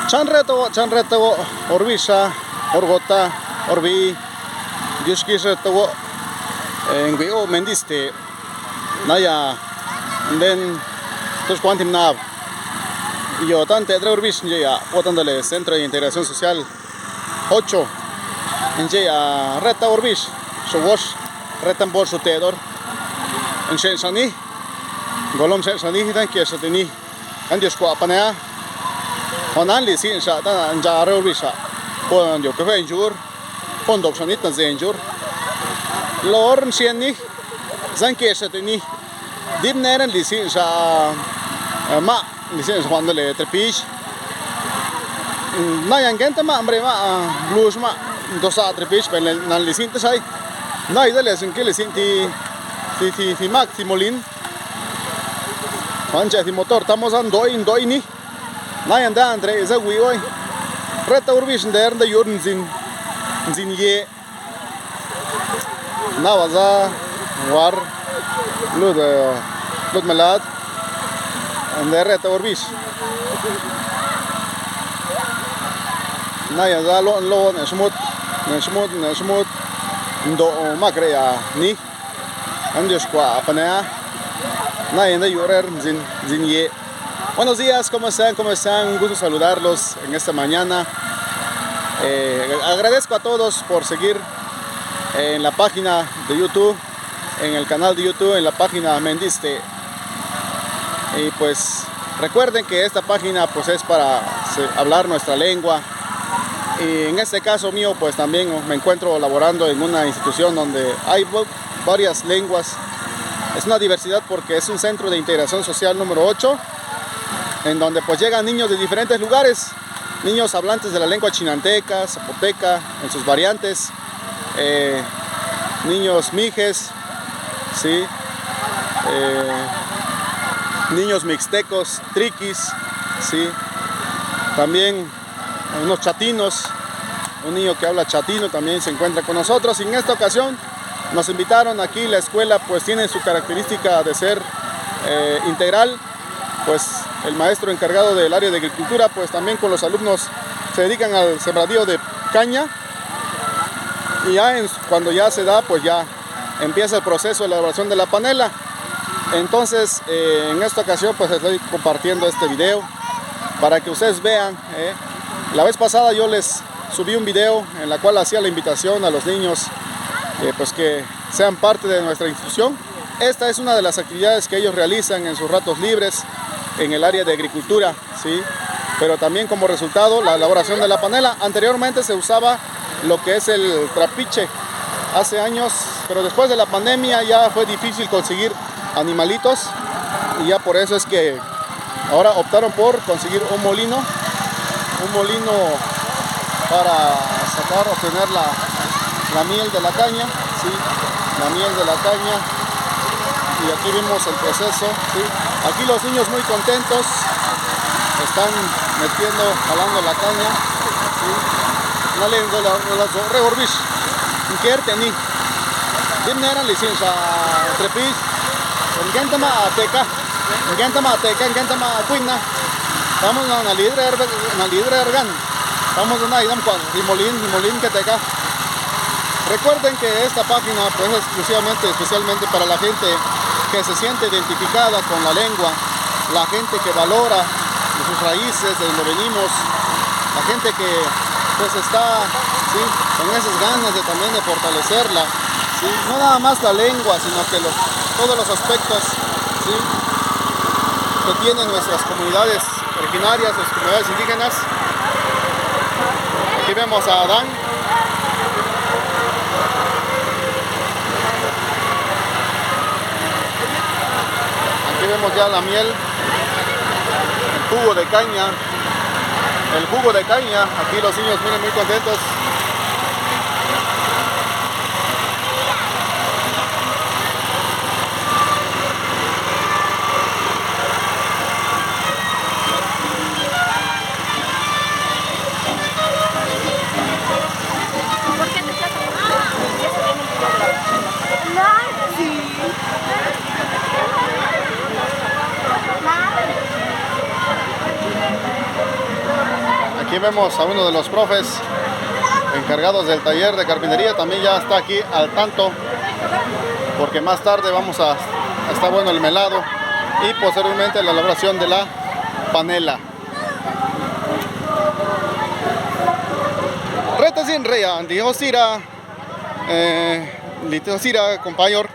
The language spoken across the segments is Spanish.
Chanreto, Orbisha, Orgota, Orbi, Yushkisreto, en Guio Mendiste, Naya, then Tus Quantum Nav. Yo tante Orbis ya, votándole Centro de Integración Social 8, en ya Reta Orbis, Showash, Retan Bolso Tedor, en Shensani, Golom Shensani, tan que se tení, Andios Quapanea. Honan li sin sha ta njare Orbisha pon yo ke injur pon dok sanit na zenjur lor sieni zanke seteni dim neren li sin sha ma li sin cuando le trepish na yangente ma ambre ma blues ma dosa trepish pen nan li sin sai na idele sin ke li sin ti maximolin mancha ti motor estamos ando ini Nayan da Andre is a wee oi. Reta Urbish there the Jurden zin ye. Nawaza war Lud Malad and the Reta Urbish. Nayan da lo Nesmut do Macrea ni Andioshqua Panea Nayan the Jurer zin ye. Buenos días, ¿cómo están? ¿Cómo están? Un gusto saludarlos en esta mañana. Agradezco a todos por seguir en la página de YouTube, en el canal de YouTube, en la página Mendiste. Y pues recuerden que esta página pues es para hablar nuestra lengua. Y en este caso mío pues también me encuentro laborando en una institución donde hay varias lenguas. Es una diversidad porque es un centro de integración social número 8. En donde pues llegan niños de diferentes lugares, niños hablantes de la lengua chinanteca, zapoteca, en sus variantes, niños mijes, ¿sí? Niños mixtecos, triquis, ¿sí? También unos chatinos, un niño que habla chatino también se encuentra con nosotros. Y en esta ocasión nos invitaron aquí, la escuela pues tiene su característica de ser integral. Pues el maestro encargado del área de agricultura pues también con los alumnos se dedican al sembradío de caña y ya cuando ya se da pues ya empieza el proceso de elaboración de la panela. Entonces en esta ocasión pues estoy compartiendo este video para que ustedes vean. La vez pasada yo les subí un video en la cual hacía la invitación a los niños pues que sean parte de nuestra institución. Esta es una de las actividades que ellos realizan en sus ratos libres en el área de agricultura, ¿sí? Pero también como resultado la elaboración de la panela. Anteriormente se usaba lo que es el trapiche hace años, pero después de la pandemia ya fue difícil conseguir animalitos y ya por eso es que ahora optaron por conseguir un molino para obtener la miel de la caña, ¿sí? La miel de la caña. Y aquí vimos el proceso, ¿sí? Aquí los niños muy contentos están jalando la caña, ¿sí? No le digo la reorbish, ni dimnera licencia trepis, en gentama ateca, en gentama cuina, vamos a una lidre ergan, vamos a una idam con rimolín que teca. Recuerden que esta página pues es especialmente para la gente que se siente identificada con la lengua, la gente que valora sus raíces, de donde venimos, la gente que pues está, ¿sí? Con esas ganas también de fortalecerla, ¿sí? No nada más la lengua, sino que todos los aspectos, ¿sí? Que tienen nuestras comunidades originarias, las comunidades indígenas. Aquí vemos a Adán. Aquí vemos ya la miel, el jugo de caña, aquí los niños miren muy contentos. ¿Por qué te estás Aquí vemos a uno de los profes encargados del taller de carpintería, también ya está aquí al tanto, porque más tarde vamos a estar bueno el melado y posteriormente la elaboración de la panela. Reta sin rea, dijo Sira, Lito Sira, compañero,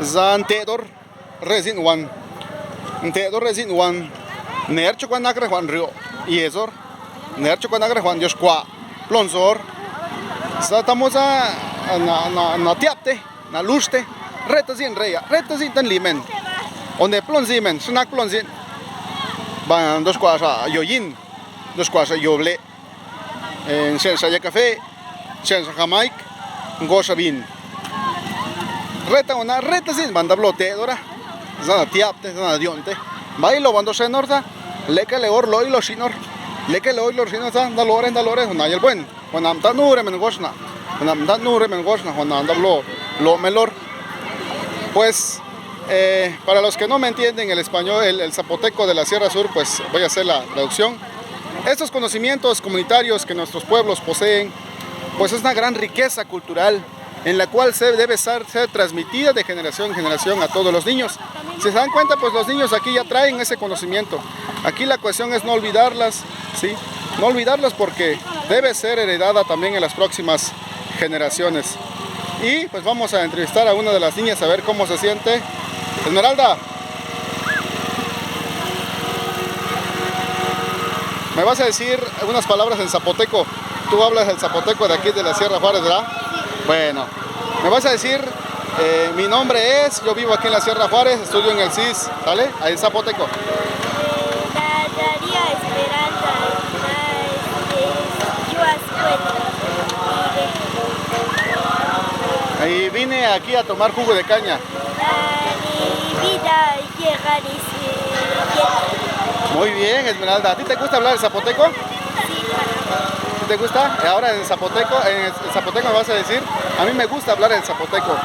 Zan Teodor, Resin One, Teodor Resin One, Nercho Guanacre Juan Río, y Ezor, Nercho Guanacre Juan Dios Qua, Plonsor, estamos a Tiapte, na Luste, Reta sin rea, Reta sin tan limen, donde Plonzimen, Snack Plonzin, van dos Quas a Yoyin, dos Quas a Yoble. En Shensaya Café, Shensa Jamaica, Gosha Bin. Reta una reta sin banda bloteadora, Zana Tiapte, Zana Dionte. Bailo cuando se norta, leque le orlo y los sinor, leque le oilo sinor, Dalores, una y el buen. Cuando anda nure men gosna, cuando anda nure men gosna, cuando anda lo melor. Pues para los que no me entienden el español, el zapoteco de la Sierra Sur, pues voy a hacer la traducción. Estos conocimientos comunitarios que nuestros pueblos poseen, pues es una gran riqueza cultural en la cual debe ser transmitida de generación en generación a todos los niños. Si se dan cuenta, pues los niños aquí ya traen ese conocimiento. Aquí la cuestión es no olvidarlas, ¿sí? No olvidarlas porque debe ser heredada también en las próximas generaciones. Y pues vamos a entrevistar a una de las niñas a ver cómo se siente. Esmeralda, me vas a decir unas palabras en zapoteco. Tú hablas el zapoteco de aquí de la Sierra Juárez, ¿verdad? Bueno, me vas a decir, mi nombre es, yo vivo aquí en la Sierra Juárez, estudio en el CIS, ¿sale? Ahí en zapoteco. Daría Esperanza, Ahí vine aquí a tomar jugo de caña. Muy bien, Esmeralda. ¿A ti te gusta hablar el zapoteco? ¿Sí te gusta? Ahora en zapoteco me vas a decir, a mí me gusta hablar el zapoteco.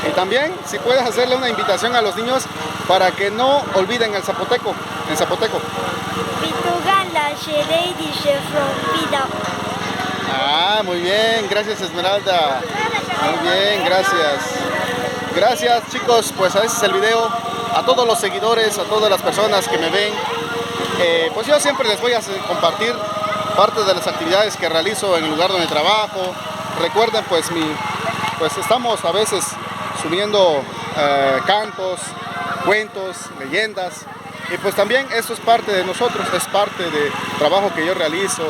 Y también, si puedes hacerle una invitación a los niños para que no olviden el zapoteco, en zapoteco. Ah, muy bien, gracias Esmeralda. Muy bien, gracias. Gracias chicos, pues ese es el video. A todos los seguidores, a todas las personas que me ven, pues yo siempre les voy a compartir parte de las actividades que realizo en el lugar donde trabajo. Recuerden pues estamos a veces subiendo cantos, cuentos, leyendas, y pues también esto es parte de nosotros, es parte del trabajo que yo realizo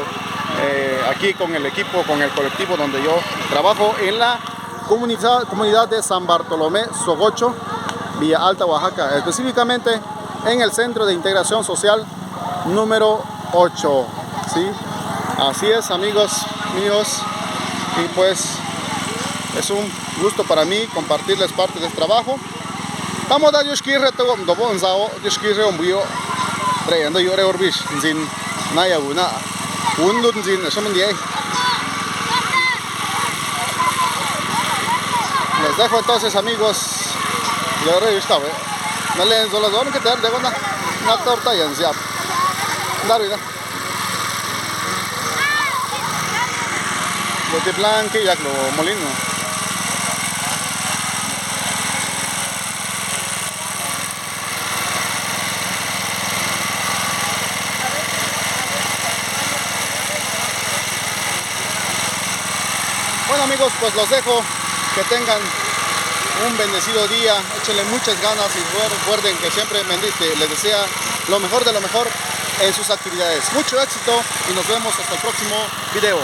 aquí con el equipo, con el colectivo donde yo trabajo en la comunidad de San Bartolomé Sogocho, Villa Alta, Oaxaca, específicamente en el Centro de Integración Social número 8, ¿sí? Así es, amigos míos, y pues es un gusto para mí compartirles parte de este trabajo. Estamos a Yoshkirre, Yoshkirre, Ombuyo, trayendo Yore Orbish, Zin, Nayaguna, Undun Zin, Shamandiay. Les dejo entonces, amigos. Yo estaba, no le solo son que te dan de una torta y en siap. Darida. Lo de plan que ya lo molino. Bueno amigos, pues los dejo. Que tengan un bendecido día, échenle muchas ganas y recuerden que siempre les desea lo mejor de lo mejor en sus actividades. Mucho éxito y nos vemos hasta el próximo video.